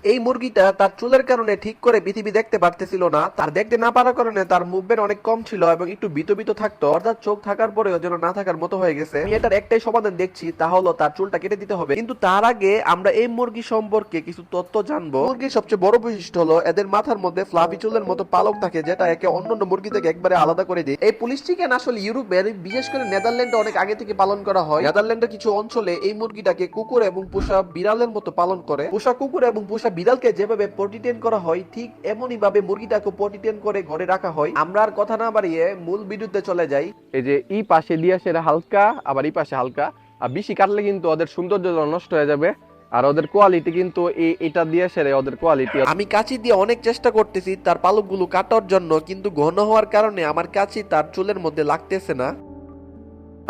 এই মুরগিটা তার চুলের কারণে ঠিক করে পৃথিবী দেখতে পারতেছিল না, তার দেখতে না পারার কারণে তার মুভমেন্ট অনেক কম ছিল এবং একটু বিত বিত থাকতো, অর্থাৎ চোখ থাকার পরেও যেন না থাকার মতো হয়ে গেছে। আমি এটার একটাই সমাধান দেখছি, তা হলো তার চুলটা কেটে দিতে হবে। কিন্তু তার আগে আমরা এই মুরগি সম্পর্কে কিছু তথ্য জানবো। মুরগির সবচেয়ে বড় বৈশিষ্ট্য হলো এদের মাথার মধ্যে ফ্লাফি চুলের মতো পালক থাকে, যেটা একে অন্যান্য মুরগি থেকে একবারে আলাদা করে দেয়। এই পুলিশ চিকেন আসলে ইউরোপের, বিশেষ করে নেদারল্যান্ডে অনেক আগে থেকে পালন করা হয়। নেদারল্যান্ডের কিছু অঞ্চলে এই মুরগিটাকে কুকুর এবং পোষা বিড়ালের মতো পালন করে। পোষা কুকুর এবং পোষা বিড়ালকে যেভাবে পটিটেন করা হয়, ঠিক এমনই ভাবে মুরগিটাকে পটিটেন করে ঘরে রাখা হয়। আমরা আর কথা না বাড়িয়ে মূল ভিডিওতে চলে যাই। এই যে এই পাশে দিয়ে সেটা হালকা, আবার এই পাশে হালকা, আর বেশি কাটলে কিন্তু ওদের সৌন্দর্য নষ্ট হয়ে যাবে। আর ওদের কোয়ালিটি কিন্তু এটা দিয়ে সেরে ওদের কোয়ালিটি। আমি কাঁচি দিয়ে অনেক চেষ্টা করতেছি তার পালকগুলো কাটার জন্য, কিন্তু ঘন হওয়ার কারণে আমার কাঁচি তার চুলের মধ্যে লাগতেছে না।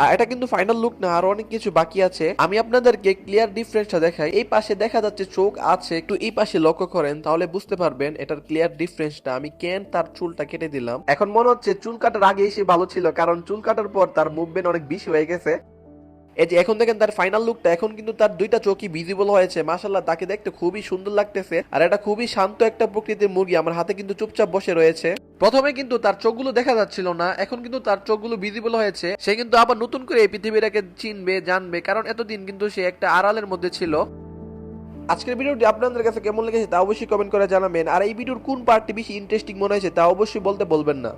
আর এটা কিন্তু ফাইনাল লুক না, আরো অনেক কিছু বাকি আছে। আমি আপনাদেরকে ক্লিয়ার ডিফারেন্সটা দেখাই। এই পাশে দেখা যাচ্ছে চোখ আছে, একটু এই পাশে লক্ষ্য করেন তাহলে বুঝতে পারবেন এটার ক্লিয়ার ডিফারেন্সটা। আমি কেন তার চুলটা কেটে দিলাম, এখন মনে হচ্ছে চুল কাটার আগে এসে ভালো ছিল, কারণ চুল কাটার পর তার মুভমেন্ট অনেক বেশি হয়ে গেছে। এই যে এখন দেখেন তার ফাইনাল লুকটা, এখন কিন্তু তার দুইটা চোখই ভিজিবল হয়েছে। মাশাআল্লাহ, তাকে দেখতে খুবই সুন্দর লাগতেছে। আর এটা খুবই শান্ত একটা প্রকৃতির মুরগি, আমার হাতে কিন্তু চুপচাপ বসে রয়েছে। প্রথমে কিন্তু তার চোখগুলো দেখা যাচ্ছিল না, এখন কিন্তু তার চোখগুলো ভিজিবল হয়েছে। সে কিন্তু আবার নতুন করে এই পৃথিবীটাকে চিনবে, জানবে, কারণ এতদিন কিন্তু সে একটা আড়ালের মধ্যে ছিল। আজকের ভিডিওটি আপনাদের কাছে কেমন লেগেছে তা অবশ্যই কমেন্ট করে জানাবেন। আর এই ভিডিওর কোন পার্টটি বেশি ইন্টারেস্টিং মনে হয়েছে তা অবশ্যই বলতে বলবেন না।